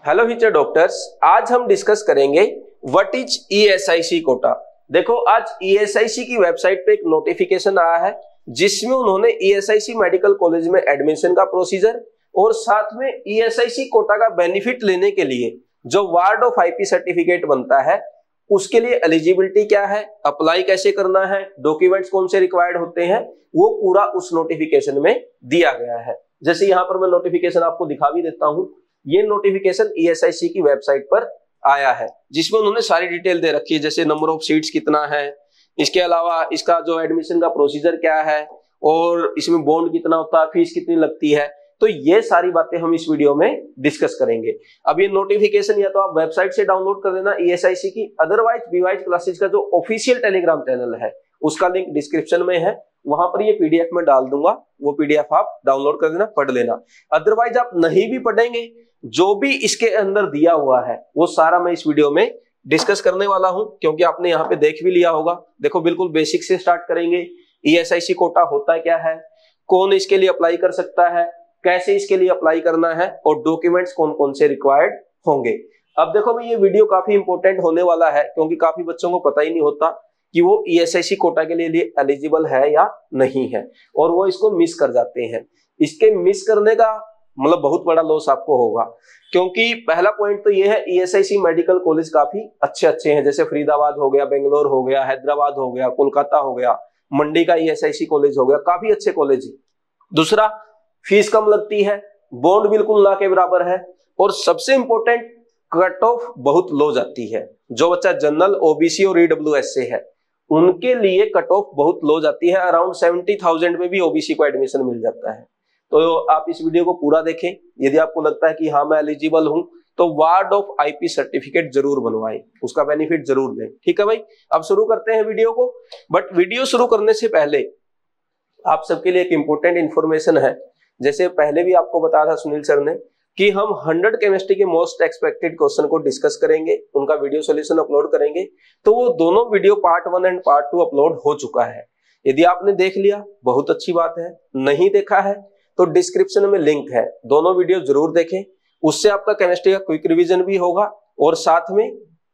Hello future doctors, आज हम discuss करेंगे व्हाट इज ईएसआईसी कोटा। देखो, आज ईएसआईसी की वेबसाइट पे एक नोटिफिकेशन आया है जिसमें उन्होंने ईएसआईसी मेडिकल कॉलेज में एडमिशन का प्रोसीजर और साथ में ईएसआईसी कोटा का बेनिफिट लेने के लिए जो वार्ड ऑफ आईपी सर्टिफिकेट बनता है उसके लिए एलिजिबिलिटी क्या है, अप्लाई कैसे करना है, डॉक्यूमेंट्स कौन से रिक्वायर्ड होते हैं, वो पूरा उस नोटिफिकेशन में दिया गया है। जैसे यहाँ पर मैं नोटिफिकेशन आपको दिखा भी देता हूँ। ये नोटिफिकेशन ईएसआईसी की वेबसाइट पर आया है जिसमें उन्होंने सारी डिटेल दे रखी है, जैसे नंबर ऑफ सीट्स कितना है, इसके अलावा इसका जो एडमिशन का प्रोसीजर क्या है और इसमें बॉन्ड कितना होता है, फीस कितनी लगती है। तो ये सारी बातें हम इस वीडियो में डिस्कस करेंगे। अब ये नोटिफिकेशन या तो आप वेबसाइट से डाउनलोड कर लेना ईएसआईसी की, अदरवाइज बीवाइज क्लासेज का जो ऑफिशियल टेलीग्राम चैनल है उसका लिंक डिस्क्रिप्शन में है, वहां पर ये पीडीएफ में डाल दूंगा, वो पीडीएफ आप डाउनलोड कर लेना, पढ़ लेना। अदरवाइज आप नहीं भी पढ़ेंगे, जो भी इसके अंदर दिया हुआ है वो सारा मैं इस वीडियो में डिस्कस करने वाला हूं, क्योंकि आपने यहाँ पे देख भी लिया होगा। देखो, बिल्कुल बेसिक से स्टार्ट करेंगे। ईएसआईसी कोटा होता क्या है, कौन इसके लिए अप्लाई कर सकता है, कैसे इसके लिए अप्लाई करना है और डॉक्यूमेंट्स कौन कौन से रिक्वायर्ड होंगे। अब देखो भाई, ये वीडियो काफी इंपॉर्टेंट होने वाला है क्योंकि काफी बच्चों को पता ही नहीं होता कि वो ईएसआईसी कोटा के लिए एलिजिबल है या नहीं है, और वो इसको मिस कर जाते हैं। इसके मिस करने का मतलब बहुत बड़ा लॉस आपको होगा, क्योंकि पहला पॉइंट तो ये है, ईएसआईसी मेडिकल कॉलेज काफी अच्छे अच्छे हैं, जैसे फरीदाबाद हो गया, बेंगलोर हो गया, हैदराबाद हो गया, कोलकाता हो गया, मंडी का ईएसआईसी कॉलेज हो गया, काफी अच्छे कॉलेज है। दूसरा, फीस कम लगती है, बॉन्ड बिल्कुल ना के बराबर है, और सबसे इंपॉर्टेंट, कट ऑफ बहुत लो जाती है। जो बच्चा जनरल, ओबीसी और ईडब्ल्यूएस से है उनके लिए कट ऑफ बहुत लो जाती है, अराउंड 70,000 में भी ओबीसी को एडमिशन मिल जाता है। तो आप इस वीडियो को पूरा देखें। यदि आपको लगता है कि हाँ मैं एलिजिबल हूं तो वार्ड ऑफ आईपी सर्टिफिकेट जरूर बनवाएं, उसका बेनिफिट जरूर दें। ठीक है भाई, अब शुरू करते हैं वीडियो को। बट वीडियो शुरू करने से पहले आप सबके लिए एक इंपॉर्टेंट इंफॉर्मेशन है। जैसे पहले भी आपको बताया था सुनील सर ने कि हम 100 केमिस्ट्री के मोस्ट एक्सपेक्टेड क्वेश्चन को डिस्कस करेंगे, उनका वीडियो सॉल्यूशन अपलोड करेंगे। तो वो दोनों video part 1 and part 2 upload हो चुका है। यदि आपने देख लिया बहुत अच्छी बात है, नहीं देखा है तो डिस्क्रिप्शन में लिंक है, दोनों वीडियो जरूर देखें। उससे आपका केमिस्ट्री का क्विक रिवीजन भी होगा और साथ में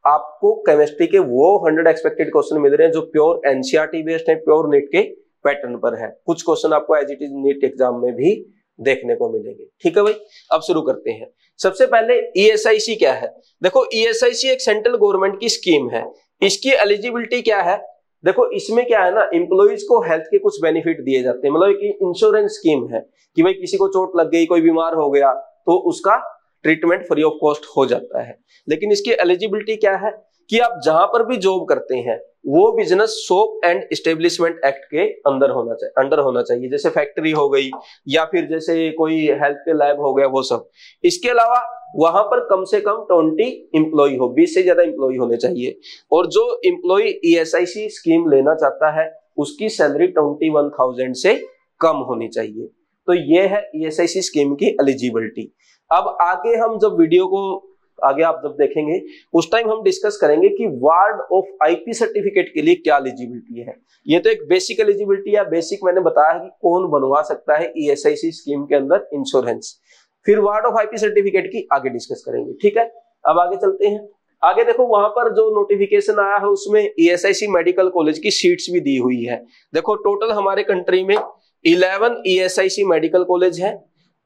आपको केमिस्ट्री के वो 100 एक्सपेक्टेड क्वेश्चन मिल रहे हैं जो प्योर एनसीईआरटी बेस्ड है, प्योर नीट के पैटर्न पर है। कुछ क्वेश्चन आपको as it is NEET exam में भी देखने को मिलेंगे। ठीक है भाई, अब शुरू करते हैं। सबसे पहले ईएसआईसी क्या है। देखो, ईएसआईसी एक सेंट्रल गवर्नमेंट की स्कीम है। इसकी एलिजिबिलिटी क्या है, देखो इसमें क्या है ना, एम्प्लॉइज को हेल्थ के कुछ बेनिफिट दिए जाते हैं, मतलब एक इंश्योरेंस स्कीम है कि भाई किसी को चोट लग गई, कोई बीमार हो गया तो उसका ट्रीटमेंट फ्री ऑफ कॉस्ट हो जाता है। लेकिन इसकी एलिजिबिलिटी क्या है कि आप जहां पर भी जॉब करते हैं वो business shop and establishment act के अंदर होना चाहिए, जैसे फैक्ट्री हो गई या फिर जैसे कोई हेल्थ के लैब हो गया, वो सब। इसके अलावा वहां पर कम से कम 20 एम्प्लॉय हो, 20 से ज्यादा एम्प्लॉय होने चाहिए। और जो एम्प्लॉय ईएसआईसी स्कीम लेना चाहता है उसकी सैलरी 21,000 से कम होनी चाहिए। तो ये है ईएसआईसी स्कीम की एलिजिबिलिटी। अब आगे हम जब वीडियो को आगे आप जब देखेंगे उस टाइम हम डिस्कस करेंगे कि वार्ड ऑफ आईपी सर्टिफिकेट के लिए क्या एलिजिबिलिटी है। ये तो एक बेसिक एलिजिबिलिटी है, बेसिक मैंने बताया है कि कौन बनवा सकता है ईएसआईसी स्कीम के अंदर इंश्योरेंस। फिर वार्ड ऑफ आईपी सर्टिफिकेट की आगे डिस्कस करेंगे। ठीक है, अब आगे चलते हैं। आगे देखो, वहां पर जो नोटिफिकेशन आया है उसमें ईएसआईसी मेडिकल कॉलेज की सीट्स भी दी हुई है। देखो, टोटल हमारे कंट्री में 11 ईएसआईसी मेडिकल कॉलेज है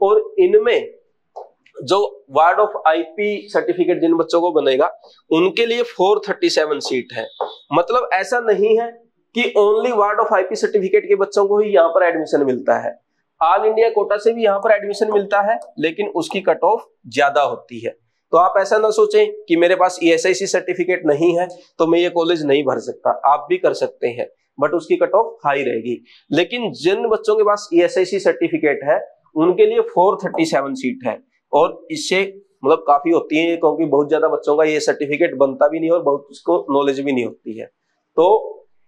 और इनमें जो वार्ड ऑफ आईपी सर्टिफिकेट जिन बच्चों को बनेगा उनके लिए 437 सीट है। मतलब ऐसा नहीं है कि only ward of IP certificate के बच्चों को ही यहाँ पर एडमिशन मिलता है, ऑल इंडिया कोटा से भी यहाँ पर एडमिशन मिलता है, लेकिन उसकी कट ऑफ ज्यादा होती है। तो आप ऐसा ना सोचें कि मेरे पास ईएसआईसी सर्टिफिकेट नहीं है तो मैं ये कॉलेज नहीं भर सकता, आप भी कर सकते हैं, बट उसकी कट ऑफ हाई रहेगी। लेकिन जिन बच्चों के पास ईएसआईसी सर्टिफिकेट है उनके लिए 437 सीट है, और इससे मतलब काफी होती है क्योंकि बहुत ज्यादा बच्चों का ये सर्टिफिकेट बनता भी नहीं और बहुत उसको नॉलेज भी नहीं होती है। तो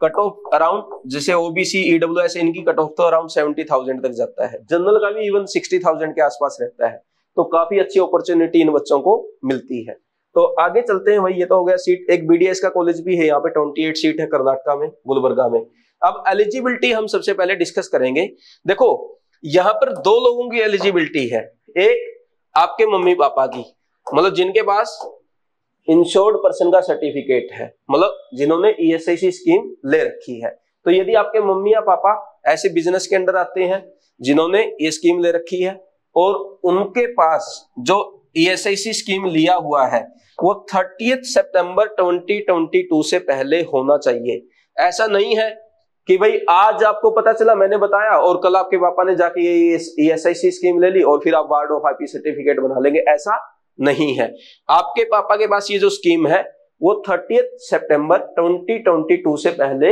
कट ऑफ अराउंड, जैसे ओबीसी, ईडब्ल्यूएस, इनकी कट ऑफ तो अराउंड 70,000 तक जाता है, जनरल का भी इवन 60,000 के आसपास रहता है। तो काफी अच्छी अपॉर्चुनिटी इन बच्चों को मिलती है। तो आगे चलते हैं भाई, ये तो हो गया सीट। एक बीडीएस का कॉलेज भी है यहाँ पे, 28 सीट है कर्नाटका में, गुलबर्गा में। अब एलिजिबिलिटी हम सबसे पहले डिस्कस करेंगे। देखो, यहाँ पर दो लोगों की एलिजिबिलिटी है, एक आपके मम्मी पापा की मतलब जिनके पास इंश्योर्ड पर्सन का सर्टिफिकेट है, मतलब जिन्होंने ईएसआईसी स्कीम ले रखी है। तो यदि आपके मम्मी या पापा ऐसे बिजनेस के अंडर आते हैं जिन्होंने ये स्कीम ले रखी है और उनके पास जो ईएसआईसी स्कीम लिया हुआ है वो 30 सितंबर 2022 से पहले होना चाहिए। ऐसा नहीं है कि भाई आज आपको पता चला, मैंने बताया, और कल आपके पापा ने जाके ये ईएसआईसी स्कीम ले ली और फिर आप वार्ड ऑफ आईपी सर्टिफिकेट बना लेंगे, ऐसा नहीं है। आपके पापा के पास ये जो स्कीम है वो 30 सितंबर 2022 से पहले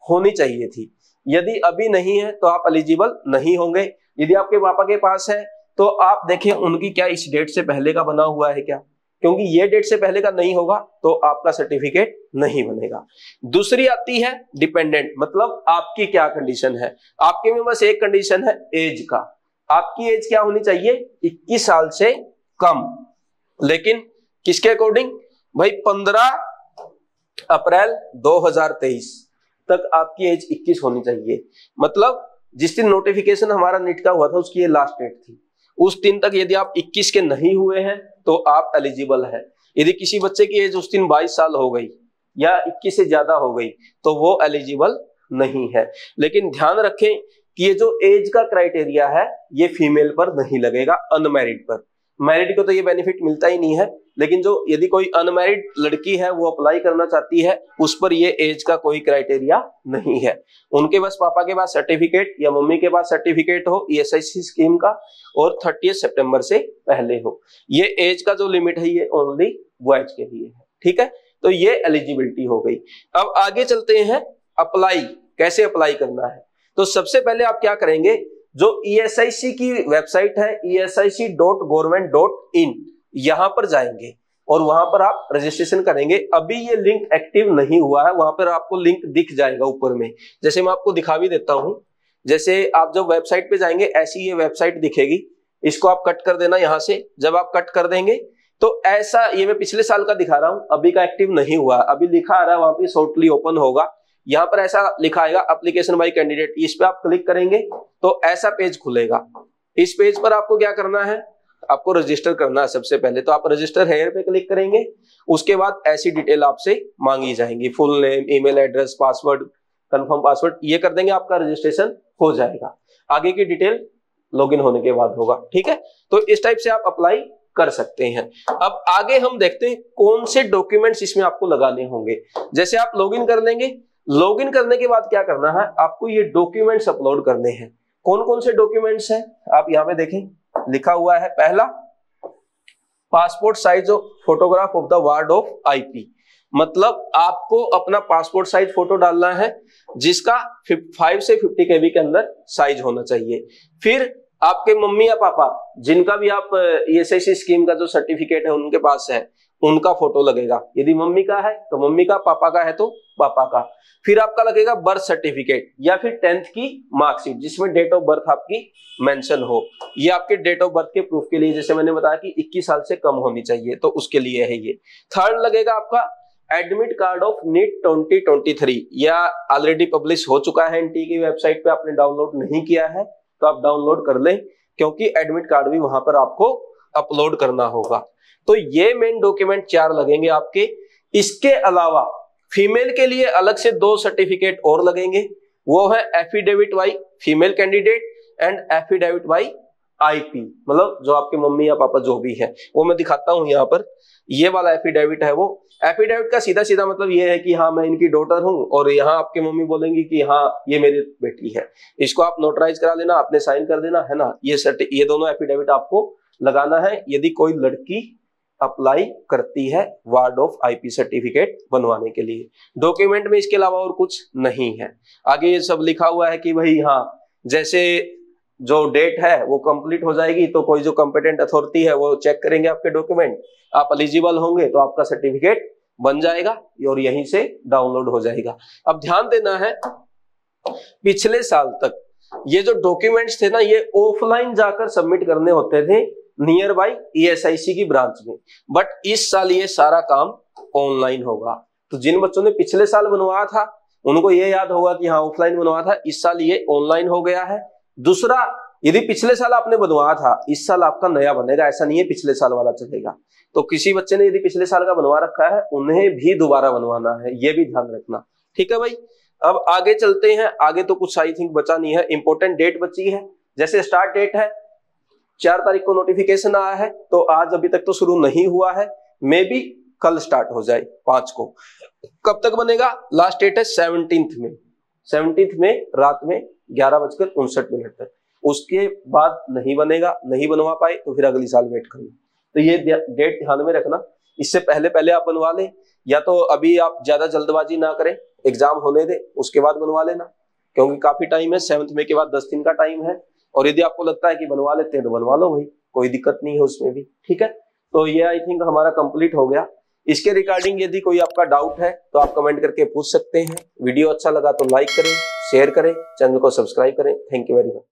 होनी चाहिए थी। यदि अभी नहीं है तो आप एलिजिबल नहीं होंगे। यदि आपके पापा के पास है तो आप देखें उनकी क्या इस डेट से पहले का बना हुआ है क्या, क्योंकि ये डेट से पहले का नहीं होगा तो आपका सर्टिफिकेट नहीं बनेगा। दूसरी आती है डिपेंडेंट, मतलब आपकी क्या कंडीशन है। आपके में बस एक कंडीशन है एज का, आपकी एज क्या होनी चाहिए, 21 साल से कम। लेकिन किसके अकॉर्डिंग भाई, 15 अप्रैल 2023 तक आपकी एज 21 होनी चाहिए। मतलब जिस दिन नोटिफिकेशन हमारा नीट का हुआ था उसकी ये लास्ट डेट थी, उस दिन तक यदि आप 21 के नहीं हुए हैं तो आप एलिजिबल है। यदि किसी बच्चे की एज उस दिन 22 साल हो गई या 21 से ज्यादा हो गई तो वो एलिजिबल नहीं है। लेकिन ध्यान रखें कि ये जो एज का क्राइटेरिया है ये फीमेल पर नहीं लगेगा, अनमैरिड पर। मैरिड को तो ये बेनिफिट मिलता ही नहीं है, लेकिन जो यदि कोई अनमैरिड लड़की है वो अप्लाई करना चाहती है उस पर ये एज का कोई क्राइटेरिया नहीं है। उनके बस पापा के पास सर्टिफिकेट या मम्मी के पास सर्टिफिकेट हो ईएसआईसी स्कीम का और 30 सितंबर से पहले हो। ये एज का जो लिमिट है ये ओनली बॉयज के लिए है, ठीक है। तो ये एलिजिबिलिटी हो गई। अब आगे चलते हैं, अप्लाई कैसे अप्लाई करना है। तो सबसे पहले आप क्या करेंगे, जो ईएसआईसी की वेबसाइट है esi.government.in, यहां पर जाएंगे और वहां पर आप रजिस्ट्रेशन करेंगे। अभी ये लिंक एक्टिव नहीं हुआ है, वहां पर आपको लिंक दिख जाएगा ऊपर में, जैसे मैं आपको दिखा भी देता हूं। जैसे आप जब वेबसाइट पे जाएंगे ऐसी ये वेबसाइट दिखेगी, इसको आप कट कर देना यहां से। जब आप कट कर देंगे तो ऐसा, ये मैं पिछले साल का दिखा रहा हूं, अभी का एक्टिव नहीं हुआ, अभी लिखा आ रहा है वहां पे शॉर्टली ओपन होगा। यहाँ पर ऐसा लिखा आएगा एप्लीकेशन बाय कैंडिडेट, इस पे आप क्लिक करेंगे तो ऐसा पेज खुलेगा। इस पेज पर आपको क्या करना है, आपको रजिस्टर करना है सबसे पहले। तो आप रजिस्टर हेयर पे क्लिक करेंगे, उसके बाद ऐसी डिटेल आपसे मांगी जाएंगी, full name, email address, password, confirm password, ये कर देंगे, आपका रजिस्ट्रेशन हो जाएगा। आगे की डिटेल लॉगिन होने के बाद होगा, ठीक है। तो इस टाइप से आप अप्लाई कर सकते हैं। अब आगे हम देखते हैं कौन से डॉक्यूमेंट्स इसमें आपको लगाने होंगे। जैसे आप लॉगिन कर लेंगे, लॉगिन करने के बाद क्या करना है, आपको ये डॉक्यूमेंट्स अपलोड करने हैं। कौन कौन से डॉक्यूमेंट्स हैं आप यहाँ पे देखें, लिखा हुआ है। पहला, passport size photograph of the ward of IP, मतलब आपको अपना पासपोर्ट साइज फोटो डालना है जिसका 5 से 50 KB के अंदर साइज होना चाहिए। फिर आपके मम्मी या पापा जिनका भी आप ईएसआईसी स्कीम का जो सर्टिफिकेट है उनके पास है, उनका फोटो लगेगा। यदि मम्मी का है तो मम्मी का, पापा का है तो पापा का। फिर आपका लगेगा बर्थ सर्टिफिकेट या फिर 10th की मार्कशीट जिसमें डेट ऑफ बर्थ आपकी मेंशन हो। ये आपके डेट ऑफ बर्थ के प्रूफ के लिए, जैसे मैंने बताया कि 21 साल से कम होनी चाहिए, तो उसके लिए है ये। थर्ड लगेगा आपका एडमिट कार्ड ऑफ नीट 2023, या ऑलरेडी पब्लिश हो चुका है एनटी की वेबसाइट पे, आपने डाउनलोड नहीं किया है तो आप डाउनलोड कर लें, क्योंकि एडमिट कार्ड भी वहां पर आपको अपलोड करना होगा। तो ये मेन डॉक्यूमेंट 4 लगेंगे आपके। इसके अलावा फीमेल के लिए अलग से 2 सर्टिफिकेट और लगेंगे, वो है affidavit by female candidate and affidavit by IP, मतलब जो आपके मम्मी या पापा जो भी है, वो मैं दिखाता हूं यहाँ पर। ये वाला एफिडेविट है, वो एफिडेविट का सीधा सीधा मतलब ये है कि हाँ मैं इनकी डॉटर हूं, और यहाँ आपके मम्मी बोलेंगी कि हाँ ये मेरी बेटी है। इसको आप नोटराइज करा लेना, आपने साइन कर देना है ना। ये दोनों एफिडेविट आपको लगाना है यदि कोई लड़की अप्लाई करती है वार्ड ऑफ आईपी सर्टिफिकेट बनवाने के लिए। डॉक्यूमेंट में इसके अलावा और कुछ नहीं है। आगे ये सब लिखा हुआ है कि भाई हाँ, जैसे जो डेट है वो कंप्लीट हो जाएगी तो कोई जो कॉम्पिटेंट अथॉरिटी है वो चेक करेंगे आपके डॉक्यूमेंट, आप एलिजिबल होंगे तो आपका सर्टिफिकेट बन जाएगा और यहीं से डाउनलोड हो जाएगा। अब ध्यान देना है, पिछले साल तक ये जो डॉक्यूमेंट्स थे ना, ये ऑफलाइन जाकर सबमिट करने होते थे नियर बाई ईएसआईसी की ब्रांच में, बट इस साल ये सारा काम ऑनलाइन होगा। तो जिन बच्चों ने पिछले साल बनवाया था उनको ये याद होगा कि हाँ ऑफलाइन बनवाया था, इस साल ये ऑनलाइन हो गया है। दूसरा, यदि पिछले साल आपने बनवाया था, इस साल आपका नया बनेगा, ऐसा नहीं है पिछले साल वाला चलेगा। तो किसी बच्चे ने यदि पिछले साल का बनवा रखा है, उन्हें भी दोबारा बनवाना है, ये भी ध्यान रखना। ठीक है भाई, अब आगे चलते हैं। आगे तो कुछ आई थिंक बचा नहीं है, इंपॉर्टेंट डेट बची है। जैसे स्टार्ट डेट है 4 तारीख को नोटिफिकेशन आया है, तो आज अभी तक तो शुरू नहीं हुआ है, मे बी कल स्टार्ट हो जाए 5 को। कब तक बनेगा? लास्ट डेट है 17th में, 17th में रात में 11:59 तक। उसके बाद नहीं बनेगा, नहीं बनवा पाए तो फिर अगली साल वेट करना। तो ये डेट ध्यान में रखना, इससे पहले पहले आप बनवा लें, या तो अभी आप ज्यादा जल्दबाजी ना करें, एग्जाम होने दे उसके बाद बनवा लेना, क्योंकि काफी टाइम है, 7th में के बाद 10 दिन का टाइम है। और यदि आपको लगता है कि बनवा लेते हैं तो बनवा लो भाई, कोई दिक्कत नहीं है उसमें भी। ठीक है, तो ये आई थिंक हमारा कंप्लीट हो गया। इसके रिगार्डिंग यदि कोई आपका डाउट है तो आप कमेंट करके पूछ सकते हैं। वीडियो अच्छा लगा तो लाइक करें, शेयर करें, चैनल को सब्सक्राइब करें। Thank you very much.